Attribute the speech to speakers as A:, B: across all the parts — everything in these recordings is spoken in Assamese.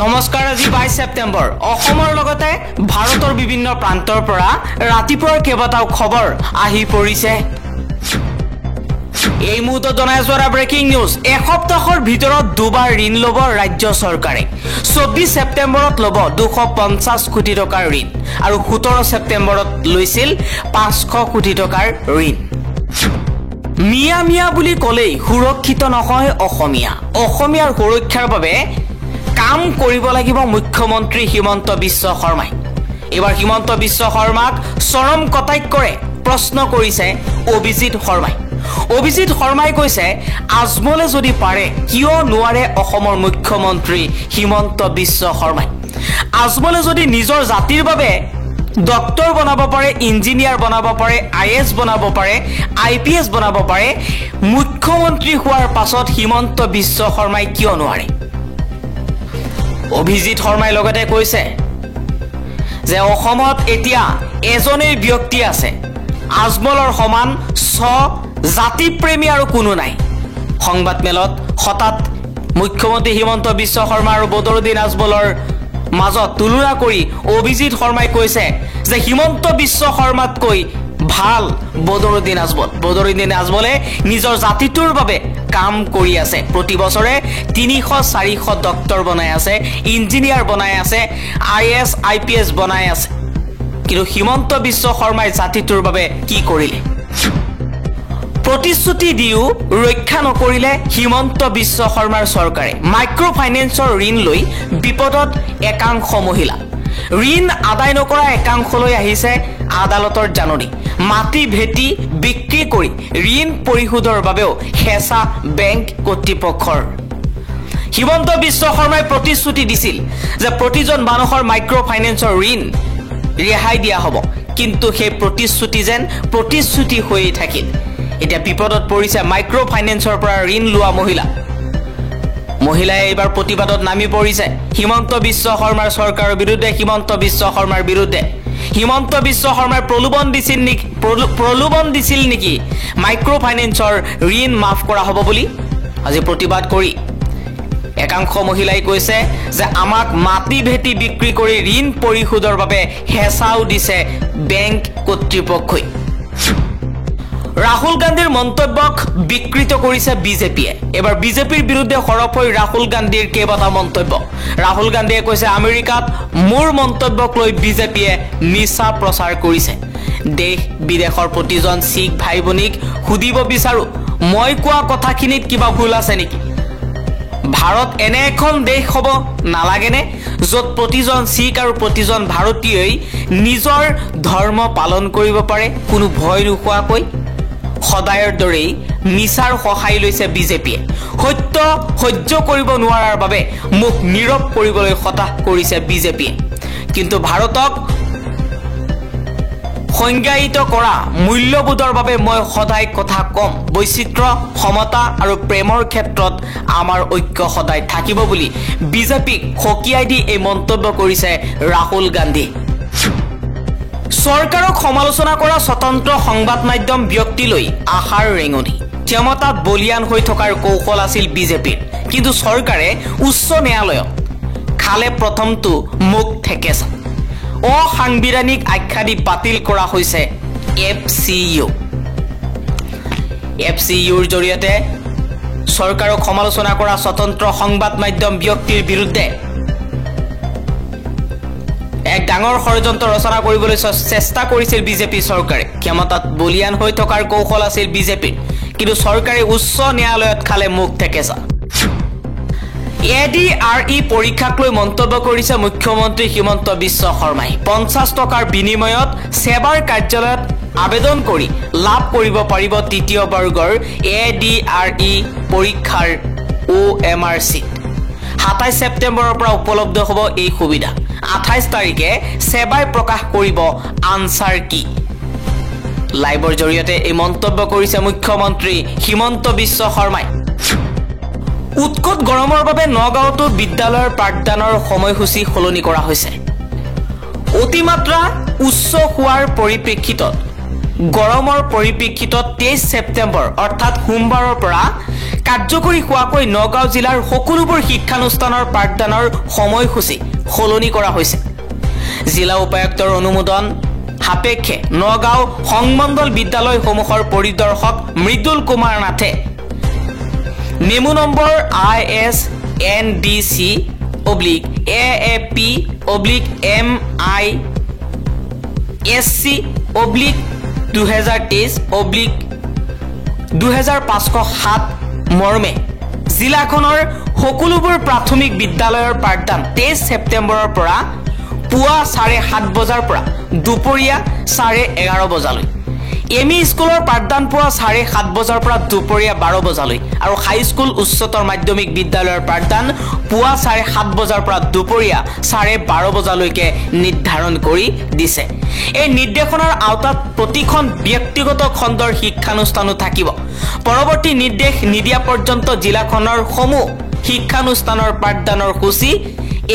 A: নমস্কাৰ আজি 22 সেপ্টেম্বৰ অসমৰ লগতে ভাৰতৰ বিভিন্ন প্ৰান্তৰ পৰা ৰাতিপুৱাৰ কেইবাটাও খবৰ আহি পৰিছে এই মুহূৰ্তত জনাই যোৱা ব্ৰেকিং নিউজ এসপ্তাহৰ ভিতৰত দুবাৰ ঋণ ল'ব ৰাজ্য চৰকাৰে 24 সেপ্টেম্বৰত ল'ব 250 কোটি টকাৰ ঋণ আৰু 17 সেপ্টেম্বৰত লৈছিল 500 কোটি টকাৰ ঋণ মিয়া মিয়া বুলি ক'লেই সুৰক্ষিত নহয় অসমীয়াৰ সুৰক্ষাৰ বাবে কাম কৰিব লাগিব মুখ্যমন্ত্ৰী হিমন্ত বিশ্ব শৰ্মাই এবাৰ হিমন্ত বিশ্ব শৰ্মাক চৰম কটাক্ষ কৰে প্ৰশ্ন কৰিছে অভিজিত শৰ্মাই কৈছে আজমলে যদি পাৰে কিয় নোৱাৰে অসমৰ মুখ্যমন্ত্ৰী হিমন্ত বিশ্ব শৰ্মাই আজমলে যদি নিজৰ জাতিৰ বাবে ডক্টৰ বনাব পাৰে ইঞ্জিনিয়াৰ বনাব পাৰে আইএছ বনাব পাৰে আইপিএছ বনাব পাৰে মুখ্যমন্ত্ৰী হোৱাৰ পাছত হিমন্ত বিশ্ব শৰ্মাই কিয় নোৱাৰে অভিজিত শৰ্মাই লগতে কৈছে যে অসমত এতিয়া এজনেই ব্যক্তি আছে আজমলৰ সমান জাতিপ্ৰেমী আৰু কোনো নাই সংবাদ মেলত হঠাৎ মুখ্যমন্ত্ৰী হিমন্ত বিশ্ব শৰ্মা আৰু বদৰুদ্দিন আজমলৰ মাজত তুলনা কৰি অভিজিত শৰ্মাই কৈছে যে হিমন্ত বিশ্ব শৰ্মাতকৈ ভাল বদৰুদ্দিন আজমলে নিজৰ জাতিটোৰ বাবে কাম কৰি আছে প্ৰতি বছৰে 300-400 ডক্টৰ বনাই আছে ইঞ্জিনিয়াৰ বনাই আছে আইএছ আইপিএছ বনাই আছে কিন্তু হিমন্ত বিশ্ব শৰ্মাই জাতিটোৰ বাবে কি কৰিলে প্ৰতিশ্ৰুতি দিও ৰক্ষা নকৰিলে হিমন্ত বিশ্ব শৰ্মাৰ চৰকাৰে মাইক্ৰ ফাইনেন্সৰ ঋণ লৈ বিপদত একাংশ মহিলা ঋণ আদায় নকৰা একাংশলৈ আহিছে আদালতৰ জাননী মাটি ভেটি বিক্ৰী কৰি ঋণ পৰিশোধৰ বাবেও হেঁচা বেংক কৰ্তৃপক্ষৰ হিমন্ত বিশ্ব শৰ্মাই প্ৰতিশ্ৰুতি দিছিল যে প্ৰতিজন মানুহৰ মাইক্ৰ ফাইনেন্সৰ ঋণ ৰেহাই দিয়া হ'ব কিন্তু সেই প্ৰতিশ্ৰুতি যেন প্ৰতিশ্ৰুতি হৈয়ে থাকিল এতিয়া বিপদত পৰিছে মাইক্ৰ ফাইনেন্সৰ পৰা ঋণ লোৱা মহিলাই এবাৰ প্ৰতিবাদত নামি পৰিছে হিমন্ত বিশ্ব শৰ্মাৰ চৰকাৰৰ বিৰুদ্ধে হিমন্ত বিশ্ব শৰ্মাৰ প্ৰলোভন দিছিল নেকি মাইক্ৰ ফাইনেন্সৰ ঋণ মাফ কৰা হ'ব বুলি আজি প্ৰতিবাদ কৰি একাংশ মহিলাই কৈছে যে আমাক মাটি ভেটি বিক্ৰী কৰি ঋণ পৰিশোধৰ বাবে হেঁচাও দিছে বেংক কৰ্তৃপক্ষই ৰাহুল গান্ধীৰ মন্তব্যক বিকৃত কৰিছে বিজেপিয়ে এবাৰ বিজেপিৰ বিৰুদ্ধে সৰব হৈ ৰাহুল গান্ধীৰ কেইবাটা মন্তব্য ৰাহুল গান্ধীয়ে কৈছে আমেৰিকাত মোৰ মন্তব্যক লৈ বিজেপিয়ে মিছা প্ৰচাৰ কৰিছে দেশ বিদেশৰ প্ৰতিজন শিখ ভাই ভনীক সুধিব বিচাৰো মই কোৱা কথাখিনিত কিবা ভুল আছে নেকি ভাৰত এনে এখন দেশ হ'ব নালাগেনে য'ত প্ৰতিজন শিখ আৰু প্ৰতিজন ভাৰতীয়ই নিজৰ ধৰ্ম পালন কৰিব পাৰে কোনো ভয় নোখোৱাকৈ সদায়ৰ দৰেই মিছাৰ সহায় লৈছে বিজেপিয়ে সত্য সহ্য কৰিব নোৱাৰাৰ বাবে মুখ নীৰৱ কৰিবলৈ হতাশ কৰিছে বিজেপিয়ে কিন্তু ভাৰতক সংজ্ঞায়িত কৰা মূল্যবোধৰ বাবে মই সদায় কথা কম বৈচিত্ৰ্য সমতা আৰু প্ৰেমৰ ক্ষেত্ৰত আমাৰ ঐক্য সদায় থাকিব বুলি বিজেপিক সকীয়াই দি এই মন্তব্য কৰিছে ৰাহুল গান্ধী চৰকাৰক সমালোচনা কৰা স্বতন্ত্ৰ সংবাদ মাধ্যম ব্যক্তিলৈ আশাৰ ৰেঙনি ক্ষমতাত বলিয়ান হৈ থকাৰ কৌশল আছিল বিজেপিৰ কিন্তু চৰকাৰে উচ্চ ন্যায়ালয়ত খালে প্ৰথমটো মুখ ঠেকেচা অসাংবিধানিক আখ্যা দি বাতিল কৰা হৈছে এফচিইউৰ জৰিয়তে চৰকাৰক সমালোচনা কৰা স্বতন্ত্ৰ সংবাদ মাধ্যম ব্যক্তিৰ বিৰুদ্ধে এক ডাঙৰ ষড়যন্ত্ৰ ৰচনা কৰিবলৈ চেষ্টা কৰিছিল বিজেপি চৰকাৰে ক্ষমতাত বলিয়ান হৈ থকাৰ কৌশল আছিল বিজেপিৰ কিন্তু চৰকাৰে উচ্চ ন্যায়ালয়ত খালে মুখ ঠেকেচা এডিআৰই পৰীক্ষাক লৈ মন্তব্য কৰিছে মুখ্যমন্ত্ৰী হিমন্ত বিশ্ব শৰ্মাই 50 টকাৰ বিনিময়ত সেৱাৰ কাৰ্যালয়ত আবেদন কৰি লাভ কৰিব পাৰিব তৃতীয় বৰ্গৰ এডিআৰই পৰীক্ষাৰ OMR সিট 27 সেপ্টেম্বৰৰ পৰা উপলব্ধ হ'ব এই সুবিধা 28 তাৰিখে সেৱাই প্ৰকাশ কৰিব আনসাৰ কি লাইভৰ জৰিয়তে এই মন্তব্য কৰিছে মুখ্যমন্ত্ৰী হিমন্ত বিশ্ব শৰ্মাই উৎকট গৰমৰ বাবে নগাঁৱতো বিদ্যালয়ৰ পাঠদানৰ সময়সূচী সলনি কৰা হৈছে অতিমাত্ৰা উচ্চ হোৱাৰ পৰিপ্ৰেক্ষিতত গৰমৰ পৰিপ্ৰেক্ষিতত 23 ছেপ্টেম্বৰ অৰ্থাৎ সোমবাৰৰ পৰা কাৰ্যকৰী হোৱাকৈ নগাঁও জিলাৰ সকলোবোৰ শিক্ষানুষ্ঠানৰ পাঠদানৰ সময়সূচী সলনি কৰা হৈছে। জিলা উপায়ুক্তৰ অনুমোদন সাপেক্ষে নগাঁও সংমণ্ডল বিদ্যালয়সমূহৰ পৰিদৰ্শক মৃদুল কুমাৰ নাথে মেমু নম্বৰ ISN/MISC/2023/2507 মৰ্মে জিলাখনৰ সকলোবোৰ প্ৰাথমিক বিদ্যালয়ৰ পাঠদান 23 ছেপ্টেম্বৰৰ পৰা পুৱা 7:30 বজাৰ পৰা দুপৰীয়া 11:30 বজালৈ, এমই স্কুলৰ পাঠদান পুৱা 7:30 বজাৰ পৰা দুপৰীয়া 12 বজালৈ আৰু হাইস্কুল উচ্চতৰ মাধ্যমিক বিদ্যালয়ৰ পাঠদান পুৱা 7:30 বজাৰ পৰা দুপৰীয়া 12:30 বজালৈকে নিৰ্ধাৰণ কৰি দিছে। এই নিৰ্দেশনাৰ আওতাত প্ৰতিখন ব্যক্তিগত খণ্ডৰ শিক্ষানুষ্ঠানো থাকিব। পৰৱৰ্তী নিৰ্দেশ নিদিয়া পৰ্যন্ত জিলাখনৰ সমূহ শিক্ষানুষ্ঠানৰ পাঠদানৰ সূচী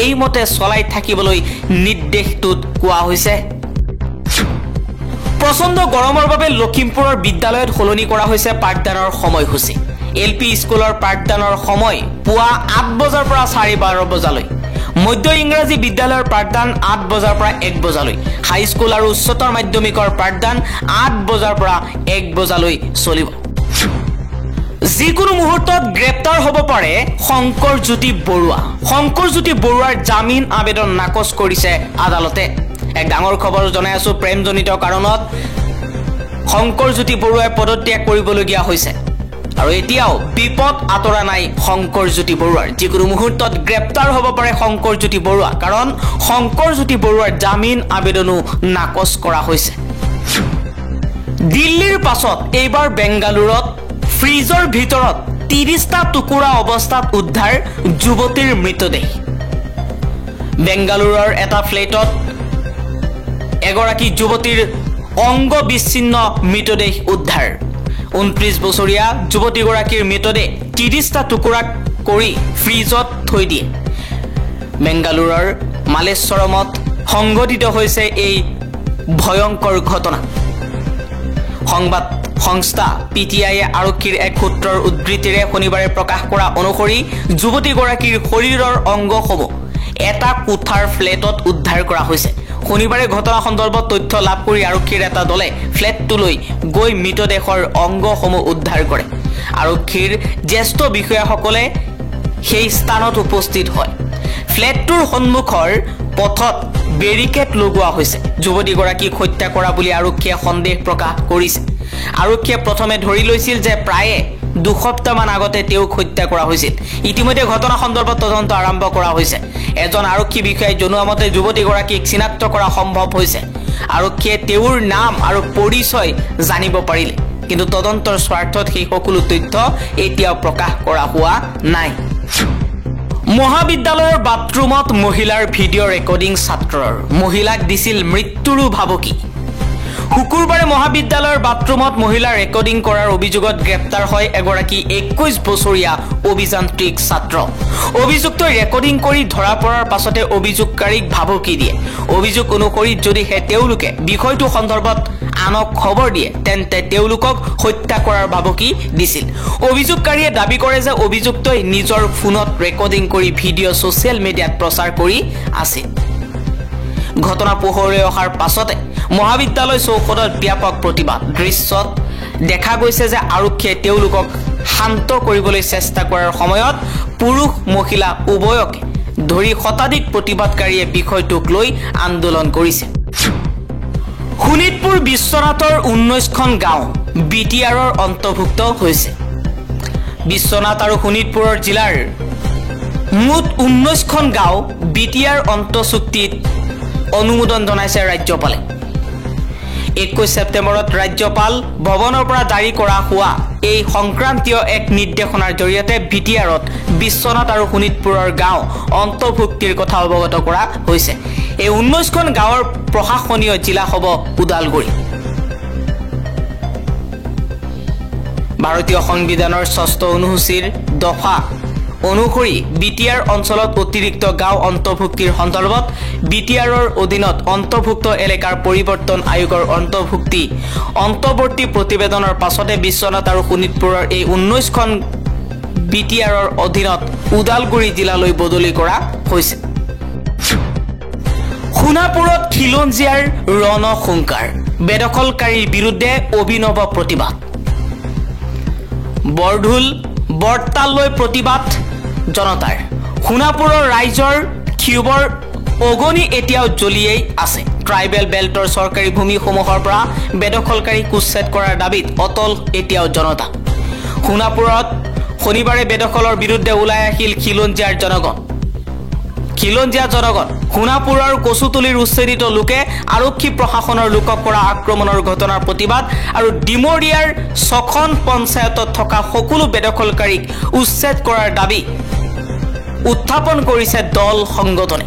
A: এইমতে চলাই থাকিবলৈ নিৰ্দেশটোত কোৱা হৈছে। প্ৰচণ্ড গৰমৰ বাবে লখিমপুৰৰ বিদ্যালয়ত সলনি কৰা হৈছে পাঠদানৰ সময়সূচী। LP স্কুলৰ পাঠদানৰ সময় পুৱা 8 বজাৰ পৰা 12:30 বজালৈ, মধ্য ইংৰাজী বিদ্যালয়ৰ পাঠদান 8 বজাৰ পৰা 1 বজালৈ, হাইস্কুল আৰু উচ্চতৰ মাধ্যমিকৰ পাঠদান 8 বজাৰ পৰা 1 বজালৈ চলিব। যিকোনো মুহূৰ্তত গ্ৰেপ্তাৰ হ'ব পাৰে শংকৰজ্যোতি বৰুৱা। শংকৰজ্যোতি বৰুৱাৰ জামিন আবেদন নাকচ কৰিছে আদালতে। এক ডাঙৰ খবৰ জনাই আছো। প্ৰেমজনিত কাৰণত শংকৰজ্যোতি বৰুৱাই পদত্যাগ কৰিবলগীয়া হৈছে আৰু এতিয়াও বিপদ আঁতৰা নাই শংকৰজ্যোতি বৰুৱাৰ। যিকোনো মুহূৰ্তত গ্ৰেপ্তাৰ হ'ব পাৰে শংকৰজ্যোতি বৰুৱা, কাৰণ শংকৰজ্যোতি বৰুৱাৰ জামিন আবেদনো নাকচ কৰা হৈছে। দিল্লীৰ পাছত এইবাৰ বেংগালুৰুত ফ্ৰিজৰ ভিতৰত 30টা টুকুৰা অৱস্থাত উদ্ধাৰ যুৱতীৰ মৃতদেহ। বেংগালুৰুৰ এটা ফ্লেটত এগৰাকী যুৱতীৰ অংগ বিচ্ছিন্ন মৃতদেহ উদ্ধাৰ। 29 বছৰীয়া যুৱতীগৰাকীৰ মৃতদেহ 30টা টুকুৰা কৰি ফ্ৰিজত থৈ দিয়ে। বেংগালুৰুৰ মালেশ্বৰমত সংঘটিত হৈছে এই ভয়ংকৰ ঘটনা। সংবাদ সংস্থা PTI আৰক্ষীৰ এক সূত্ৰৰ উদ্ধৃতিৰে শনিবাৰে প্ৰকাশ কৰা অনুসৰি যুৱতীগৰাকীৰ শৰীৰৰ অংগসমূহ এটা কোঠাৰ ফ্লেটত উদ্ধাৰ কৰা হৈছে। শনিবাৰে ঘটনা সন্দৰ্ভত তথ্য লাভ কৰি আৰক্ষীৰ এটা দলে ফ্লেটটোলৈ গৈ মৃতদেহৰ অংগসমূহ উদ্ধাৰ কৰে। আৰক্ষীৰ জ্যেষ্ঠ বিষয়াসকলে সেই স্থানত উপস্থিত হয়। ফ্লেটটোৰ সন্মুখৰ পথত বেৰিকেড লগোৱা হৈছে। যুৱতীগৰাকীক হত্যা কৰা বুলি আৰক্ষীয়ে সন্দেহ প্ৰকাশ কৰিছে। আৰক্ষীয়ে প্ৰথমে ধৰি লৈছিল যে প্ৰায়ে 2 সপ্তাহমান আগতে তেওঁক হত্যা কৰা হৈছিল। ইতিমধ্যে ঘটনা সন্দৰ্ভত তদন্ত আৰম্ভ কৰা হৈছে। এজন আৰক্ষী বিষয়াই জনোৱা মতে যুৱতীগৰাকীক চিনাক্ত কৰা সম্ভৱ হৈছে। আৰক্ষীয়ে তেওঁৰ নাম আৰু পৰিচয় জানিব পাৰিলে, কিন্তু তদন্তৰ স্বাৰ্থত সেই সকলো তথ্য এতিয়াও প্ৰকাশ কৰা হোৱা নাই। মহাবিদ্যালয়ৰ বাথৰুমত মহিলাৰ ভিডিঅ' ৰেকৰ্ডিং ছাত্ৰৰ, মহিলাক দিছিল মৃত্যুৰো ভাবুকি। শুকুৰবাৰে মহাবিদ্যালয়ৰ বাথৰুমত মহিলা ৰেকৰ্ডিং কৰাৰ অভিযোগত গ্ৰেপ্তাৰ হয় এগৰাকী 21 বছৰীয়া অভিযান্ত্ৰিক ছাত্ৰ। অভিযুক্তই ৰেকৰ্ডিং কৰি ধৰা পৰাৰ পাছতে অভিযোগকাৰীক ভাবুকি দিয়ে। অভিযোগ অনুসৰি যদিহে তেওঁলোকে বিষয়টো সন্দৰ্ভত আনক খবৰ দিয়ে তেন্তে তেওঁলোকক হত্যা কৰাৰ ভাবুকি দিছিল। অভিযোগকাৰীয়ে দাবী কৰে যে অভিযুক্তই নিজৰ ফোনত ৰেকৰ্ডিং কৰি ভিডিঅ' ছ'চিয়েল মিডিয়াত প্ৰচাৰ কৰি আছিল। ঘটনা পোহৰলৈ অহাৰ পাছতে মহাবিদ্যালয় চৌহদত ব্যাপক প্ৰতিবাদ। দৃশ্যত দেখা গৈছে যে আৰক্ষীয়ে তেওঁলোকক শান্ত কৰিবলৈ চেষ্টা কৰাৰ সময়ত পুৰুষ মহিলা উভয়কে ধৰি শতাধিক প্ৰতিবাদকাৰীয়ে বিষয়টোক লৈ আন্দোলন কৰিছে। শোণিতপুৰ বিশ্বনাথৰ 19খন গাঁও BTRৰ অন্তৰ্ভুক্ত হৈছে। বিশ্বনাথ আৰু শোণিতপুৰৰ জিলাৰ মুঠ 19খন গাঁও BTR অন্তঃচুক্তিত অনুমোদন জনাইছে ৰাজ্যপালে। 21 ছেপ্টেম্বৰত ৰাজ্যপাল ভৱনৰ পৰা জাৰি কৰা হোৱা এই সংক্ৰান্তীয় এক নিৰ্দেশনাৰ জৰিয়তে BTRত বিশ্বনাথ আৰু শোণিতপুৰৰ গাঁও অন্তৰ্ভুক্তিৰ কথা অৱগত কৰা হৈছে। এই 19খন গাঁৱৰ প্ৰশাসনীয় জিলা হ'ব ওদালগুৰি। ভাৰতীয় সংবিধানৰ 6ষ্ঠ অনুসূচীৰ দফা অনুসৰি বিটিআৰ অঞ্চলত অতিৰিক্ত গাঁও অন্তৰ্ভুক্তিৰ সন্দৰ্ভত বিটিআৰৰ অধীনত অন্তৰ্ভুক্ত এলেকাৰ পৰিৱৰ্তন আয়োগৰ অন্তৰ্বৰ্তী প্ৰতিবেদনৰ পাছতে বিশ্বনাথ আৰু শোণিতপুৰৰ এই 19খন বিটিআৰৰ অধীনত ওদালগুৰি জিলালৈ বদলি কৰা হৈছে। সোণাপুৰত খিলঞ্জীয়াৰ ৰণসংকাৰ, বেদখলকাৰীৰ বিৰুদ্ধে অভিনৱ প্ৰতিবাদ। বৰঢোল বৰতাললৈ প্ৰতিবাদ জনতাৰ। সোণাপুৰৰ ৰাইজৰ ক্ষোভৰ অগনি এতিয়াও জ্বলিয়েই আছে। ট্ৰাইবেল বেল্টৰ চৰকাৰী ভূমিসমূহৰ পৰা বেদখলকাৰীক উচ্ছেদ কৰাৰ দাবীত অটল এতিয়াও জনতা। সোণাপুৰত শনিবাৰে বেদখলৰ বিৰুদ্ধে ওলাই আহিল খিলঞ্জীয়া জনগণ। সোণাপুৰৰ কচুতলিৰ উচ্ছেদিত লোকে আৰক্ষী প্ৰশাসনৰ লোকক কৰা আক্ৰমণৰ ঘটনাৰ প্ৰতিবাদ আৰু ডিমৰীয়াৰ 6খন পঞ্চায়তত থকা সকলো বেদখলকাৰীক উচ্ছেদ কৰাৰ দাবী উত্থাপন কৰিছে দল সংগঠনে।